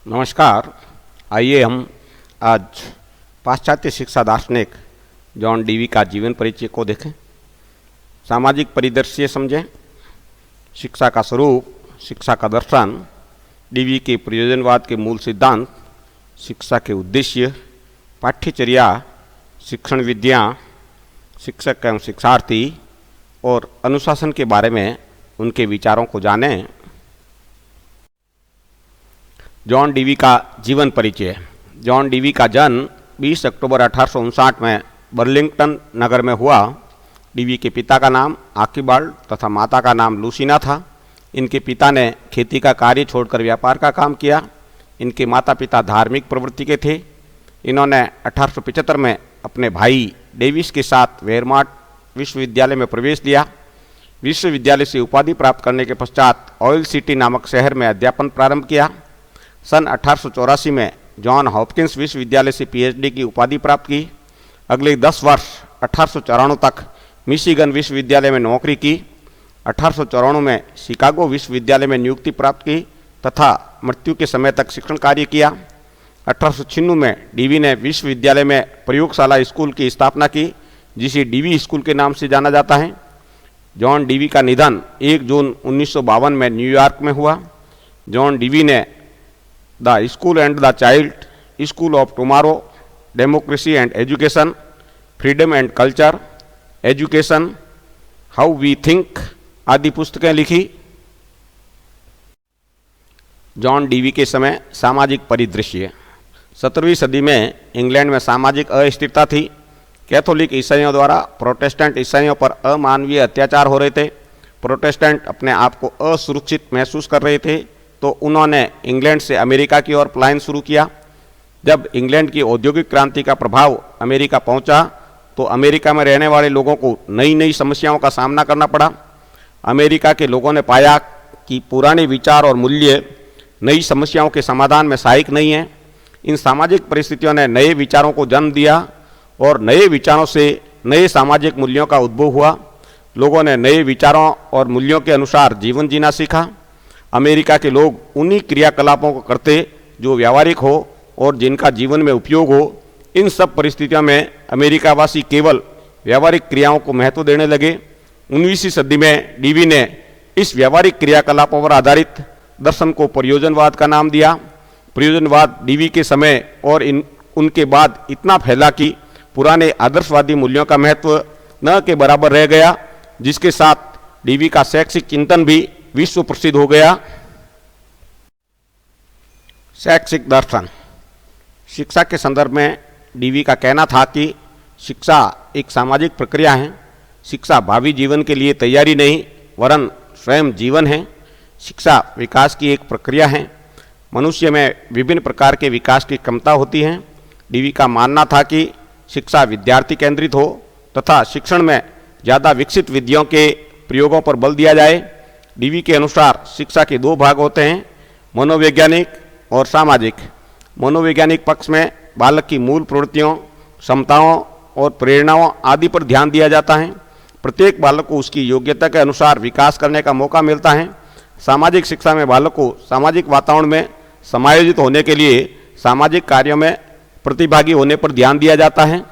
नमस्कार। आइए हम आज पाश्चात्य शिक्षा दार्शनिक जॉन डीवी का जीवन परिचय को देखें, सामाजिक परिदृश्य समझें, शिक्षा का स्वरूप, शिक्षा का दर्शन, डीवी के प्रयोजनवाद के मूल सिद्धांत, शिक्षा के उद्देश्य, पाठ्यचर्या, शिक्षण विधियाँ, शिक्षक एवं शिक्षार्थी और अनुशासन के बारे में उनके विचारों को जानें। जॉन डीवी का जीवन परिचय। जॉन डीवी का जन्म 20 अक्टूबर 1859 में बर्लिंगटन नगर में हुआ। डीवी के पिता का नाम आर्किबाल्ड तथा माता का नाम लूसिना था। इनके पिता ने खेती का कार्य छोड़कर व्यापार का काम किया। इनके माता पिता धार्मिक प्रवृत्ति के थे। इन्होंने 1875 में अपने भाई डेविस के साथ वेयरमार्ट विश्वविद्यालय में प्रवेश लिया। विश्वविद्यालय से उपाधि प्राप्त करने के पश्चात ऑयल सिटी नामक शहर में अध्यापन प्रारंभ किया। सन 1884 में जॉन हॉपकिंस विश्वविद्यालय से पीएचडी की उपाधि प्राप्त की। अगले 10 वर्ष 1894 तक मिशिगन विश्वविद्यालय में नौकरी की। 1894 में शिकागो विश्वविद्यालय में नियुक्ति प्राप्त की तथा मृत्यु के समय तक शिक्षण कार्य किया। 1896 में डीवी ने विश्वविद्यालय में प्रयोगशाला स्कूल की स्थापना की, जिसे डीवी स्कूल के नाम से जाना जाता है। जॉन डीवी का निधन 1 जून 1952 में न्यूयॉर्क में हुआ। जॉन डीवी ने the school and the child, school of tomorrow, democracy and education, freedom and culture, education, how we think आदि पुस्तकें लिखी। जॉन डीवी के समय सामाजिक परिदृश्य। 17वीं सदी में इंग्लैंड में सामाजिक अस्थिरता थी। कैथोलिक ईसाइयों द्वारा प्रोटेस्टेंट ईसाइयों पर अमानवीय अत्याचार हो रहे थे। प्रोटेस्टेंट अपने आप को असुरक्षित महसूस कर रहे थे, तो उन्होंने इंग्लैंड से अमेरिका की ओर पलायन शुरू किया। जब इंग्लैंड की औद्योगिक क्रांति का प्रभाव अमेरिका पहुंचा, तो अमेरिका में रहने वाले लोगों को नई नई समस्याओं का सामना करना पड़ा। अमेरिका के लोगों ने पाया कि पुराने विचार और मूल्य नई समस्याओं के समाधान में सहायक नहीं हैं। इन सामाजिक परिस्थितियों ने नए विचारों को जन्म दिया और नए विचारों से नए सामाजिक मूल्यों का उद्भव हुआ। लोगों ने नए विचारों और मूल्यों के अनुसार जीवन जीना सीखा। अमेरिका के लोग उन्हीं क्रियाकलापों को करते जो व्यावहारिक हो और जिनका जीवन में उपयोग हो। इन सब परिस्थितियों में अमेरिकावासी केवल व्यावहारिक क्रियाओं को महत्व देने लगे। 19वीं सदी में डीवी ने इस व्यावहारिक क्रियाकलापों पर आधारित दर्शन को प्रयोजनवाद का नाम दिया। प्रयोजनवाद डीवी के समय और उनके बाद इतना फैला कि पुराने आदर्शवादी मूल्यों का महत्व न के बराबर रह गया, जिसके साथ डीवी का शैक्षिक चिंतन भी विश्व प्रसिद्ध हो गया। शैक्षिक दर्शन। शिक्षा के संदर्भ में डीवी का कहना था कि शिक्षा एक सामाजिक प्रक्रिया है। शिक्षा भावी जीवन के लिए तैयारी नहीं, वरन स्वयं जीवन है। शिक्षा विकास की एक प्रक्रिया है। मनुष्य में विभिन्न प्रकार के विकास की क्षमता होती है। डीवी का मानना था कि शिक्षा विद्यार्थी केंद्रित हो तथा शिक्षण में ज़्यादा विकसित विधियों के प्रयोगों पर बल दिया जाए। डीवी के अनुसार शिक्षा के 2 भाग होते हैं, मनोवैज्ञानिक और सामाजिक। मनोवैज्ञानिक पक्ष में बालक की मूल प्रवृत्तियों, क्षमताओं और प्रेरणाओं आदि पर ध्यान दिया जाता है। प्रत्येक बालक को उसकी योग्यता के अनुसार विकास करने का मौका मिलता है। सामाजिक शिक्षा में बालक को सामाजिक वातावरण में समायोजित होने के लिए सामाजिक कार्यों में प्रतिभागी होने पर ध्यान दिया जाता है।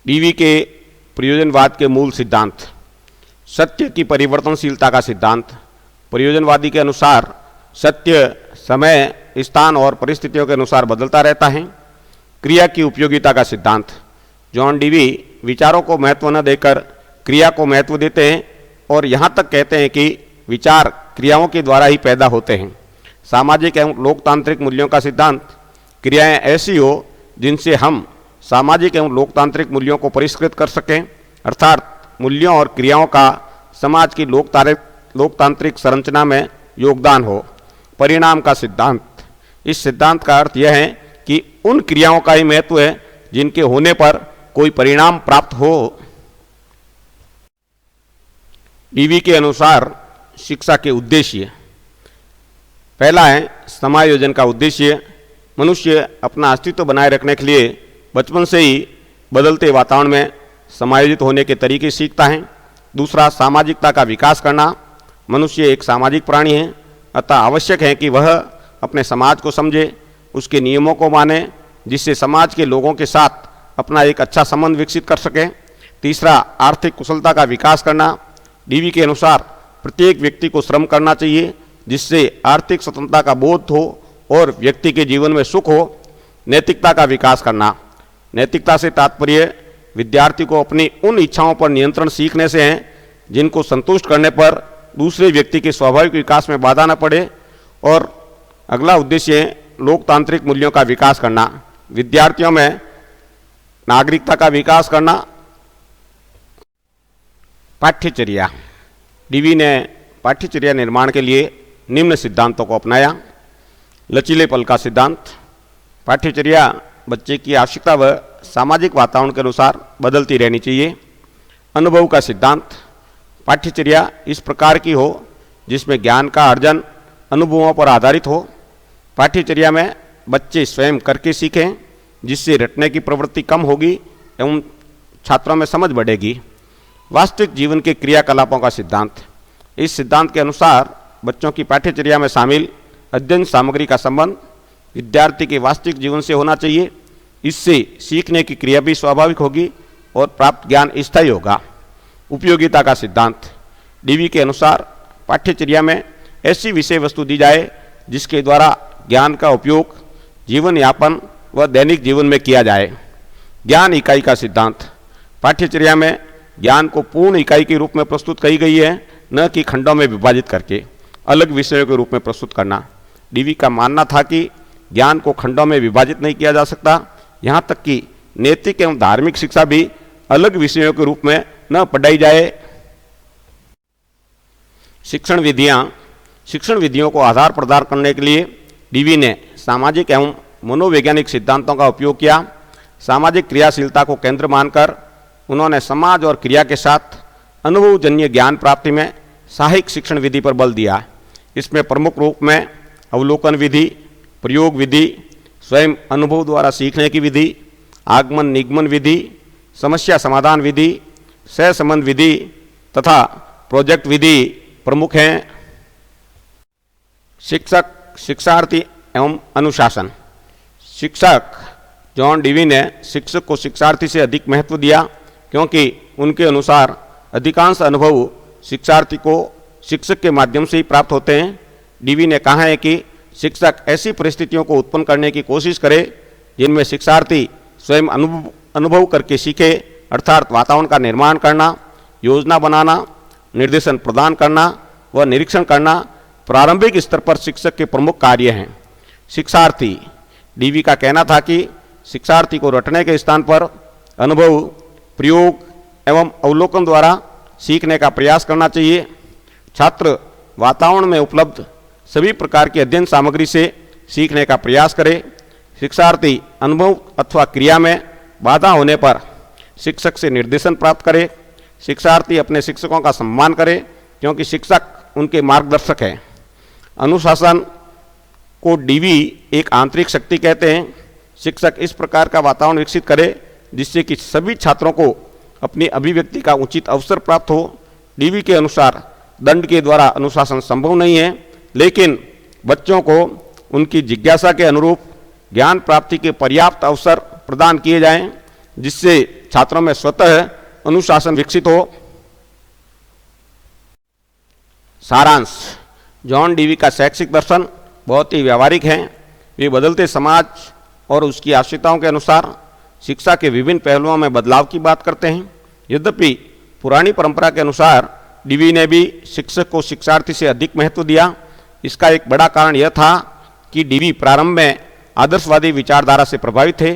डीवी के प्रयोजनवाद के मूल सिद्धांत। सत्य की परिवर्तनशीलता का सिद्धांत। प्रयोजनवादी के अनुसार सत्य समय, स्थान और परिस्थितियों के अनुसार बदलता रहता है। क्रिया की उपयोगिता का सिद्धांत। जॉन डीवी विचारों को महत्व न देकर क्रिया को महत्व देते हैं और यहाँ तक कहते हैं कि विचार क्रियाओं के द्वारा ही पैदा होते हैं। सामाजिक एवं लोकतांत्रिक मूल्यों का सिद्धांत। क्रियाएं ऐसी हो जिनसे हम सामाजिक एवं लोकतांत्रिक मूल्यों को परिष्कृत कर सकें, अर्थात मूल्यों और क्रियाओं का समाज की लोकतांत्रिक संरचना में योगदान हो। परिणाम का सिद्धांत। इस सिद्धांत का अर्थ यह है कि उन क्रियाओं का ही महत्व है जिनके होने पर कोई परिणाम प्राप्त हो। डीवी के अनुसार शिक्षा के उद्देश्य। पहला है समायोजन का उद्देश्य। मनुष्य अपना अस्तित्व बनाए रखने के लिए बचपन से ही बदलते वातावरण में समायोजित होने के तरीके सीखता है। दूसरा, सामाजिकता का विकास करना। मनुष्य एक सामाजिक प्राणी है। अतः आवश्यक है कि वह अपने समाज को समझे, उसके नियमों को माने, जिससे समाज के लोगों के साथ अपना एक अच्छा संबंध विकसित कर सके। तीसरा, आर्थिक कुशलता का विकास करना। डीवी के अनुसार प्रत्येक व्यक्ति को श्रम करना चाहिए, जिससे आर्थिक स्वतंत्रता का बोध हो और व्यक्ति के जीवन में सुख हो। नैतिकता का विकास करना। नैतिकता से तात्पर्य विद्यार्थी को अपनी उन इच्छाओं पर नियंत्रण सीखने से है जिनको संतुष्ट करने पर दूसरे व्यक्ति के स्वाभाविक विकास में बाधा न पड़े। और अगला उद्देश्य है लोकतांत्रिक मूल्यों का विकास करना। विद्यार्थियों में नागरिकता का विकास करना। पाठ्यचर्या। डीवी ने पाठ्यचर्या निर्माण के लिए निम्न सिद्धांतों को अपनाया। लचीलेपन का सिद्धांत। पाठ्यचर्या बच्चे की आवश्यकता व सामाजिक वातावरण के अनुसार बदलती रहनी चाहिए। अनुभव का सिद्धांत। पाठ्यचर्या इस प्रकार की हो जिसमें ज्ञान का अर्जन अनुभवों पर आधारित हो। पाठ्यचर्या में बच्चे स्वयं करके सीखें, जिससे रटने की प्रवृत्ति कम होगी एवं छात्रों में समझ बढ़ेगी। वास्तविक जीवन के क्रियाकलापों का सिद्धांत। इस सिद्धांत के अनुसार बच्चों की पाठ्यचर्या में शामिल अध्ययन सामग्री का संबंध विद्यार्थी के वास्तविक जीवन से होना चाहिए। इससे सीखने की क्रिया भी स्वाभाविक होगी और प्राप्त ज्ञान स्थायी होगा। उपयोगिता का सिद्धांत। डीवी के अनुसार पाठ्यचर्या में ऐसी विषय वस्तु दी जाए जिसके द्वारा ज्ञान का उपयोग जीवन यापन व दैनिक जीवन में किया जाए। ज्ञान इकाई का सिद्धांत। पाठ्यचर्या में ज्ञान को पूर्ण इकाई के रूप में प्रस्तुत की गई है, न कि खंडों में विभाजित करके अलग विषयों के रूप में प्रस्तुत करना। डीवी का मानना था कि ज्ञान को खंडों में विभाजित नहीं किया जा सकता, यहाँ तक कि नैतिक एवं धार्मिक शिक्षा भी अलग विषयों के रूप में न पढ़ाई जाए। शिक्षण विधियाँ। शिक्षण विधियों को आधार प्रदान करने के लिए डीवी ने सामाजिक एवं मनोवैज्ञानिक सिद्धांतों का उपयोग किया। सामाजिक क्रियाशीलता को केंद्र मानकर उन्होंने समाज और क्रिया के साथ अनुभवजन्य ज्ञान प्राप्ति में सहायक शिक्षण विधि पर बल दिया। इसमें प्रमुख रूप में अवलोकन विधि, प्रयोग विधि, स्वयं अनुभव द्वारा सीखने की विधि, आगमन निगमन विधि, समस्या समाधान विधि, सहसंबंध विधि तथा प्रोजेक्ट विधि प्रमुख हैं। शिक्षक, शिक्षार्थी एवं अनुशासन। शिक्षक जॉन डीवी ने शिक्षक को शिक्षार्थी से अधिक महत्व दिया, क्योंकि उनके अनुसार अधिकांश अनुभव शिक्षार्थी को शिक्षक के माध्यम से ही प्राप्त होते हैं। डीवी ने कहा है कि शिक्षक ऐसी परिस्थितियों को उत्पन्न करने की कोशिश करे जिनमें शिक्षार्थी स्वयं अनुभव करके सीखे, अर्थात वातावरण का निर्माण करना, योजना बनाना, निर्देशन प्रदान करना व निरीक्षण करना प्रारंभिक स्तर पर शिक्षक के प्रमुख कार्य हैं। शिक्षार्थी। डीवी का कहना था कि शिक्षार्थी को रटने के स्थान पर अनुभव, प्रयोग एवं अवलोकन द्वारा सीखने का प्रयास करना चाहिए। छात्र वातावरण में उपलब्ध सभी प्रकार की अध्ययन सामग्री से सीखने का प्रयास करे। शिक्षार्थी अनुभव अथवा क्रिया में बाधा होने पर शिक्षक से निर्देशन प्राप्त करे। शिक्षार्थी अपने शिक्षकों का सम्मान करे, क्योंकि शिक्षक उनके मार्गदर्शक हैं। अनुशासन को डीवी एक आंतरिक शक्ति कहते हैं। शिक्षक इस प्रकार का वातावरण विकसित करे जिससे कि सभी छात्रों को अपनी अभिव्यक्ति का उचित अवसर प्राप्त हो। डीवी के अनुसार दंड के द्वारा अनुशासन संभव नहीं है, लेकिन बच्चों को उनकी जिज्ञासा के अनुरूप ज्ञान प्राप्ति के पर्याप्त अवसर प्रदान किए जाएं, जिससे छात्रों में स्वतः अनुशासन विकसित हो। सारांश। जॉन डीवी का शैक्षिक दर्शन बहुत ही व्यावहारिक है। वे बदलते समाज और उसकी आवश्यकताओं के अनुसार शिक्षा के विभिन्न पहलुओं में बदलाव की बात करते हैं। यद्यपि पुरानी परंपरा के अनुसार डीवी ने भी शिक्षक को शिक्षार्थी से अधिक महत्व दिया। इसका एक बड़ा कारण यह था कि डीवी प्रारंभ में आदर्शवादी विचारधारा से प्रभावित थे,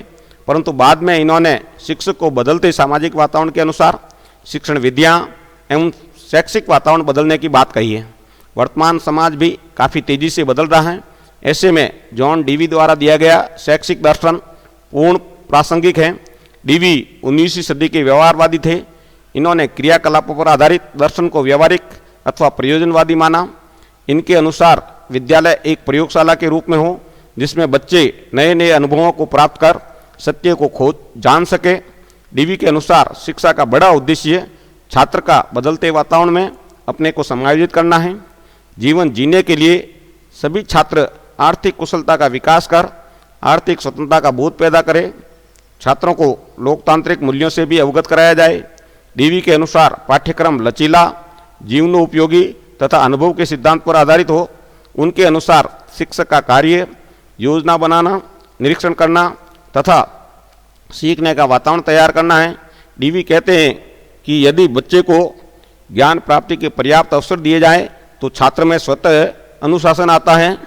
परंतु बाद में इन्होंने शिक्षक को बदलते सामाजिक वातावरण के अनुसार शिक्षण विधियाँ एवं शैक्षिक वातावरण बदलने की बात कही है। वर्तमान समाज भी काफ़ी तेज़ी से बदल रहा है। ऐसे में जॉन डीवी द्वारा दिया गया शैक्षिक दर्शन पूर्ण प्रासंगिक है। डीवी 19वीं सदी के व्यवहारवादी थे। इन्होंने क्रियाकलापों पर आधारित दर्शन को व्यवहारिक अथवा प्रयोजनवादी माना। इनके अनुसार विद्यालय एक प्रयोगशाला के रूप में हो, जिसमें बच्चे नए नए अनुभवों को प्राप्त कर सत्य को खोज जान सके। डीवी के अनुसार शिक्षा का बड़ा उद्देश्य छात्र का बदलते वातावरण में अपने को समायोजित करना है। जीवन जीने के लिए सभी छात्र आर्थिक कुशलता का विकास कर आर्थिक स्वतंत्रता का बोध पैदा करें। छात्रों को लोकतांत्रिक मूल्यों से भी अवगत कराया जाए। डीवी के अनुसार पाठ्यक्रम लचीला, जीवनोपयोगी तथा अनुभव के सिद्धांत पर आधारित हो। उनके अनुसार शिक्षक का कार्य योजना बनाना, निरीक्षण करना तथा सीखने का वातावरण तैयार करना है। डीवी कहते हैं कि यदि बच्चे को ज्ञान प्राप्ति के पर्याप्त अवसर दिए जाएं तो छात्र में स्वतः अनुशासन आता है।